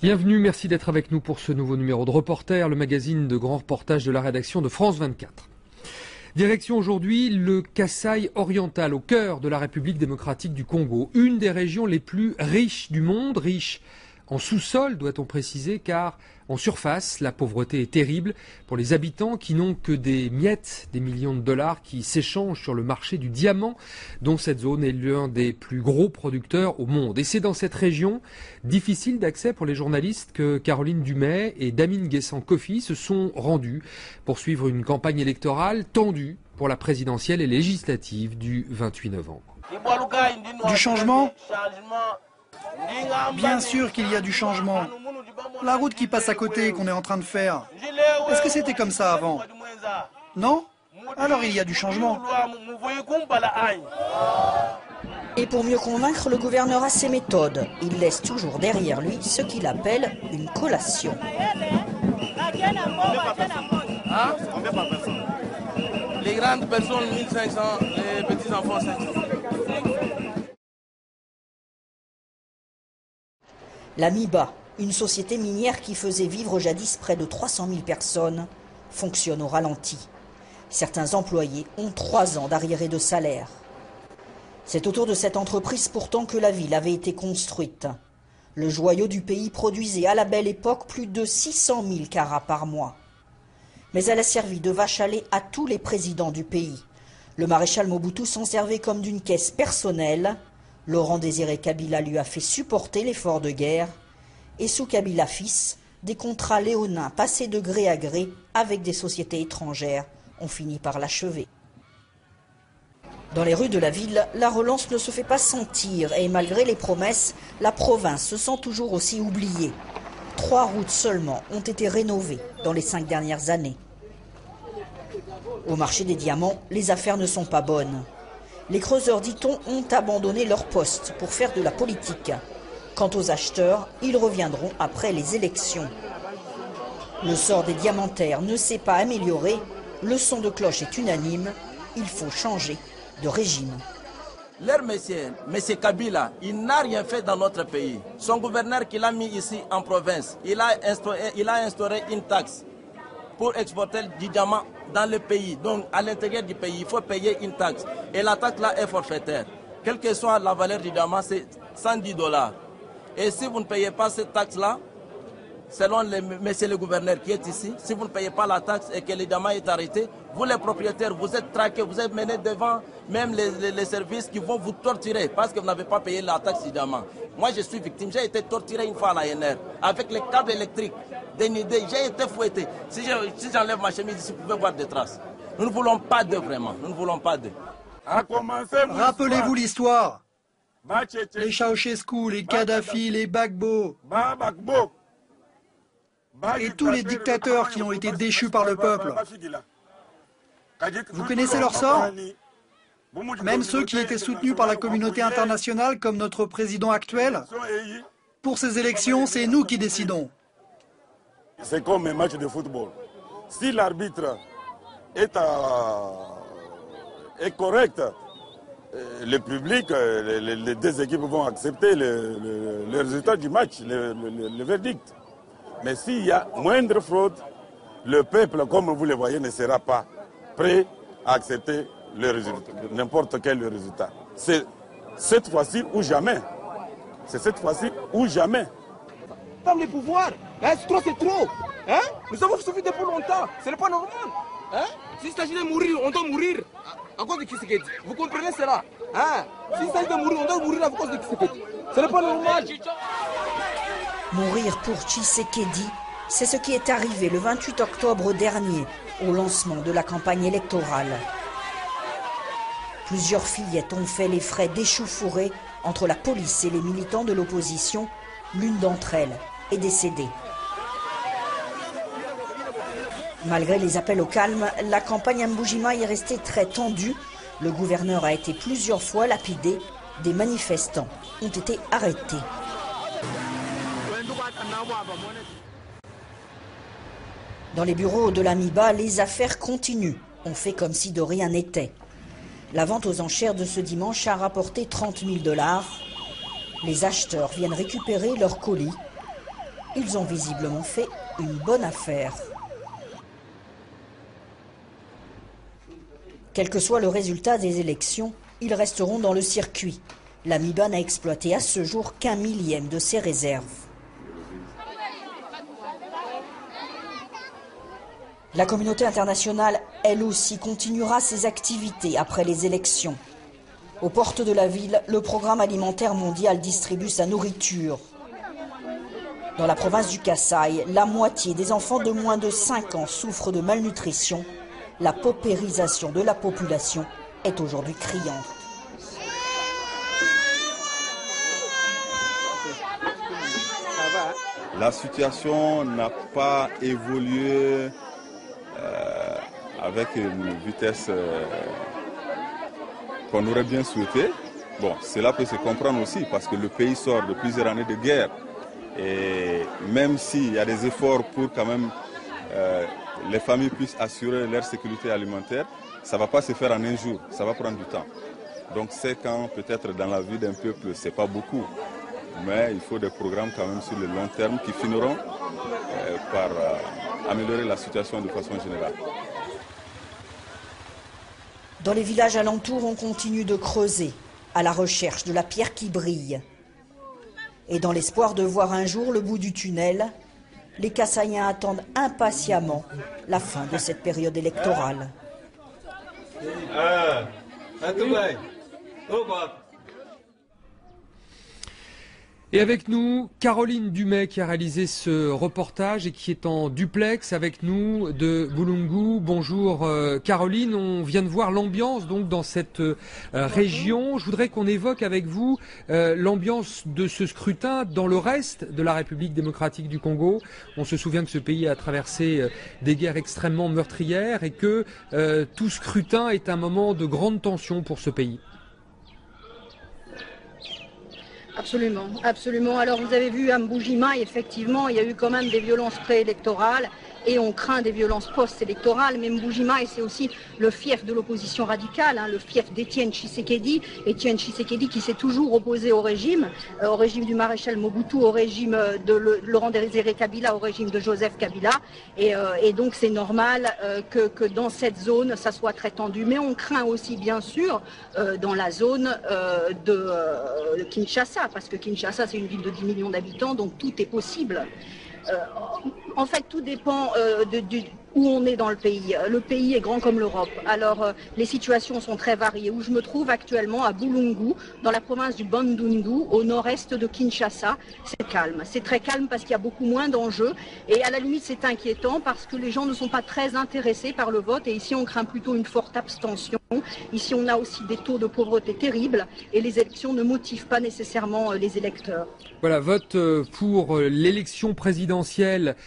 Bienvenue, merci d'être avec nous pour ce nouveau numéro de Reporter, le magazine de grands reportages de la rédaction de France 24. Direction aujourd'hui le Kasaï oriental, au cœur de la République démocratique du Congo, une des régions les plus riches du monde, riche en sous-sol, doit-on préciser, car en surface, la pauvreté est terrible pour les habitants qui n'ont que des miettes, des millions de dollars qui s'échangent sur le marché du diamant, dont cette zone est l'un des plus gros producteurs au monde. Et c'est dans cette région, difficile d'accès pour les journalistes, que Caroline Dumais et Damien Guessant-Kofi se sont rendus pour suivre une campagne électorale tendue pour la présidentielle et législative du 28 novembre. Du changement ? Bien sûr qu'il y a du changement. La route qui passe à côté qu'on est en train de faire, est-ce que c'était comme ça avant? Non? Alors il y a du changement. Et pour mieux convaincre, le gouverneur a ses méthodes. Il laisse toujours derrière lui ce qu'il appelle une collation. Les grandes personnes, 1500, les petits enfants, 500. La MIBA, une société minière qui faisait vivre jadis près de 300 000 personnes, fonctionne au ralenti. Certains employés ont 3 ans d'arriérés de salaire. C'est autour de cette entreprise pourtant que la ville avait été construite. Le joyau du pays produisait à la belle époque plus de 600 000 carats par mois. Mais elle a servi de vache à lait à tous les présidents du pays. Le maréchal Mobutu s'en servait comme d'une caisse personnelle. Laurent Désiré Kabila lui a fait supporter l'effort de guerre. Et sous Kabila fils, des contrats léonins passés de gré à gré avec des sociétés étrangères ont fini par l'achever. Dans les rues de la ville, la relance ne se fait pas sentir et malgré les promesses, la province se sent toujours aussi oubliée. 3 routes seulement ont été rénovées dans les 5 dernières années. Au marché des diamants, les affaires ne sont pas bonnes. Les creuseurs, dit-on, ont abandonné leur poste pour faire de la politique. Quant aux acheteurs, ils reviendront après les élections. Le sort des diamantaires ne s'est pas amélioré. Le son de cloche est unanime. Il faut changer de régime. Leur monsieur Kabila, il n'a rien fait dans notre pays. Son gouverneur qu'il a mis ici en province, il a instauré une taxe pour exporter du diamant dans le pays. Donc à l'intérieur du pays, il faut payer une taxe. Et la taxe là est forfaitaire. Quelle que soit la valeur du diamant, c'est 110 $. Et si vous ne payez pas cette taxe là, selon monsieur le gouverneur qui est ici, si vous ne payez pas la taxe et que le diamant est arrêté, vous les propriétaires, vous êtes traqués, vous êtes menés devant même les services qui vont vous torturer parce que vous n'avez pas payé la taxe du diamant. Moi je suis victime, j'ai été torturé une fois à l'ANR avec les câbles électriques, j'ai été fouetté. Si j'enlève ma chemise ici, vous pouvez voir des traces. Nous ne voulons pas d'eux vraiment, nous ne voulons pas d'eux. Rappelez-vous l'histoire. Les Ceausescu, les Kadhafi, les Gbagbo. Et tous les dictateurs qui ont été déchus par le peuple. Vous connaissez leur sort? Même ceux qui étaient soutenus par la communauté internationale comme notre président actuel. Pour ces élections, c'est nous qui décidons. C'est comme un match de football. Si l'arbitre est correct, le public, les 2 équipes vont accepter le résultat du match, le verdict. Mais s'il y a moindre fraude, le peuple, comme vous le voyez, ne sera pas prêt à accepter le résultat, n'importe quel résultat. C'est cette fois-ci ou jamais. C'est cette fois-ci ou jamais. Comme les pouvoirs, hein, c'est trop. Hein? Nous avons souffert depuis longtemps. Ce n'est pas normal. Hein? S'il s'agit de mourir, on doit mourir. À cause de Tshisekedi. Vous comprenez cela? Hein? S'il s'agit de mourir, on doit mourir à cause de Tshisekedi. Ce n'est pas normal. Mourir pour Tshisekedi, c'est ce qui est arrivé le 28 octobre dernier, au lancement de la campagne électorale. Plusieurs fillettes ont fait les frais d'échauffourées entre la police et les militants de l'opposition. L'une d'entre elles est décédée. Malgré les appels au calme, la campagne à Mbuji-Mayi est restée très tendue. Le gouverneur a été plusieurs fois lapidé. Des manifestants ont été arrêtés. Dans les bureaux de la MIBA, les affaires continuent. On fait comme si de rien n'était. La vente aux enchères de ce dimanche a rapporté 30 000 $. Les acheteurs viennent récupérer leurs colis. Ils ont visiblement fait une bonne affaire. Quel que soit le résultat des élections, ils resteront dans le circuit. L'Amiba n'a exploité à ce jour qu'1 millième de ses réserves. La communauté internationale, elle aussi, continuera ses activités après les élections. Aux portes de la ville, le Programme alimentaire mondial distribue sa nourriture. Dans la province du Kasaï, la moitié des enfants de moins de 5 ans souffrent de malnutrition. La paupérisation de la population est aujourd'hui criante. La situation n'a pas évolué avec une vitesse qu'on aurait bien souhaité. Bon, cela peut se comprendre aussi parce que le pays sort de plusieurs années de guerre. Et même s'il y a des efforts pour quand même les familles puissent assurer leur sécurité alimentaire, ça ne va pas se faire en un jour, ça va prendre du temps. Donc c'est quand peut-être dans la vie d'un peuple, ce n'est pas beaucoup. Mais il faut des programmes quand même sur le long terme qui finiront par améliorer la situation de façon générale. Dans les villages alentours, on continue de creuser à la recherche de la pierre qui brille. Et dans l'espoir de voir un jour le bout du tunnel, les Kasaïens attendent impatiemment la fin de cette période électorale. Et avec nous, Caroline Dumais qui a réalisé ce reportage et qui est en duplex avec nous de Boulungu. Bonjour Caroline, on vient de voir l'ambiance donc dans cette région. Je voudrais qu'on évoque avec vous l'ambiance de ce scrutin dans le reste de la République démocratique du Congo. On se souvient que ce pays a traversé des guerres extrêmement meurtrières et que tout scrutin est un moment de grande tension pour ce pays. Absolument, absolument. Alors vous avez vu à Mbuji-Mayi, effectivement, il y a eu quand même des violences préélectorales et on craint des violences post-électorales. Mais Mbuji-Mayi, c'est aussi le fief de l'opposition radicale, le fief d'Étienne Tshisekedi. Étienne Tshisekedi qui s'est toujours opposé au régime du maréchal Mobutu, au régime de Laurent Désiré Kabila, au régime de Joseph Kabila. Et donc c'est normal que dans cette zone, ça soit très tendu. Mais on craint aussi, bien sûr, dans la zone de Kinshasa, parce que Kinshasa, c'est une ville de 10 millions d'habitants, donc tout est possible. En fait, tout dépend où on est dans le pays. Le pays est grand comme l'Europe. Alors, les situations sont très variées. Où je me trouve actuellement, à Boulungu, dans la province du Bandundu, au nord-est de Kinshasa, c'est calme. C'est très calme parce qu'il y a beaucoup moins d'enjeux. Et à la limite, c'est inquiétant parce que les gens ne sont pas très intéressés par le vote. Et ici, on craint plutôt une forte abstention. Ici, on a aussi des taux de pauvreté terribles. Et les élections ne motivent pas nécessairement les électeurs. Voilà, vote pour l'élection présidentielle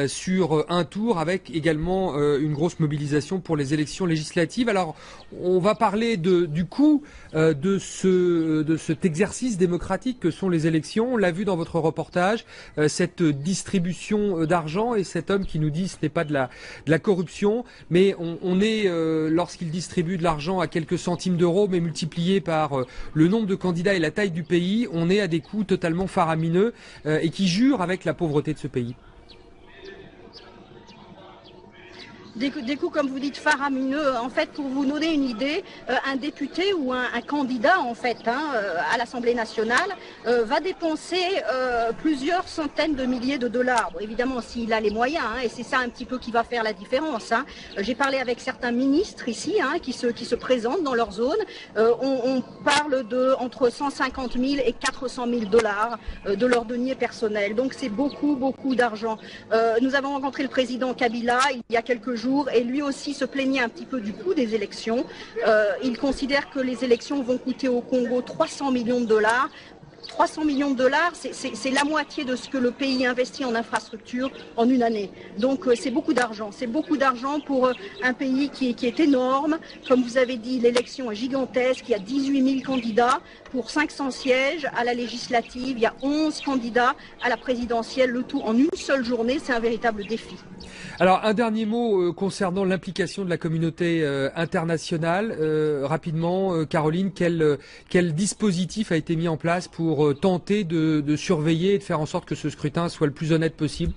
sur un tour avec également une grosse mobilisation pour les élections législatives. Alors, on va parler du coût de cet exercice démocratique que sont les élections. On l'a vu dans votre reportage, cette distribution d'argent et cet homme qui nous dit ce n'est pas de la corruption, mais on est, lorsqu'il distribue de l'argent à quelques centimes d'euros, mais multiplié par le nombre de candidats et la taille du pays, on est à des coûts totalement faramineux et qui jurent avec la pauvreté de ce pays. Des coups, comme vous dites, faramineux. En fait, pour vous donner une idée, un député ou un candidat, en fait, à l'Assemblée nationale, va dépenser plusieurs centaines de milliers de dollars. Bon, évidemment, s'il a les moyens, et c'est ça un petit peu qui va faire la différence. J'ai parlé avec certains ministres ici, qui se présentent dans leur zone. On parle de entre 150 000 et 400 000 dollars de leur denier personnel. Donc, c'est beaucoup, beaucoup d'argent. Nous avons rencontré le président Kabila il y a quelques jours. Et lui aussi se plaignait un petit peu du coût des élections. Il considère que les élections vont coûter au Congo 300 millions de dollars. 300 millions de dollars, c'est la moitié de ce que le pays investit en infrastructure en une année. Donc c'est beaucoup d'argent. C'est beaucoup d'argent pour un pays qui est énorme. Comme vous avez dit, l'élection est gigantesque. Il y a 18 000 candidats pour 500 sièges. À la législative, il y a 11 candidats à la présidentielle. Le tout en une seule journée, c'est un véritable défi. Alors, un dernier mot concernant l'implication de la communauté internationale. Rapidement, Caroline, quel dispositif a été mis en place pour tenter de surveiller et de faire en sorte que ce scrutin soit le plus honnête possible ?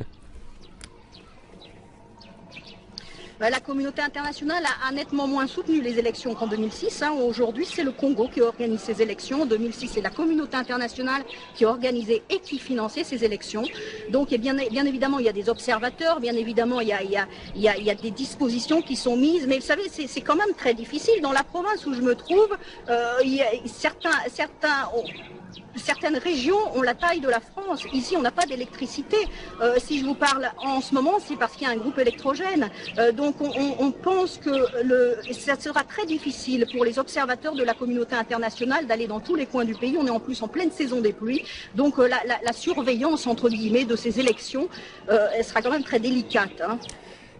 La communauté internationale a nettement moins soutenu les élections qu'en 2006. Aujourd'hui, c'est le Congo qui organise ces élections. En 2006, c'est la communauté internationale qui a organisé et qui finançait ces élections. Donc, bien évidemment, il y a des observateurs, bien évidemment, il y a des dispositions qui sont mises. Mais vous savez, c'est quand même très difficile. Dans la province où je me trouve, certaines régions ont la taille de la France. Ici, on n'a pas d'électricité. Si je vous parle en ce moment, c'est parce qu'il y a un groupe électrogène. Donc, on pense que ça sera très difficile pour les observateurs de la communauté internationale d'aller dans tous les coins du pays. On est en plus en pleine saison des pluies. Donc, la surveillance, entre guillemets, de ces élections, elle sera quand même très délicate.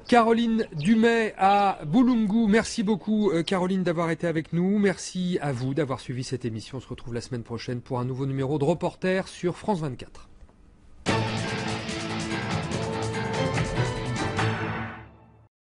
Caroline Dumais à Boulungu. Merci beaucoup Caroline d'avoir été avec nous. Merci à vous d'avoir suivi cette émission. On se retrouve la semaine prochaine pour un nouveau numéro de Reporter sur France 24.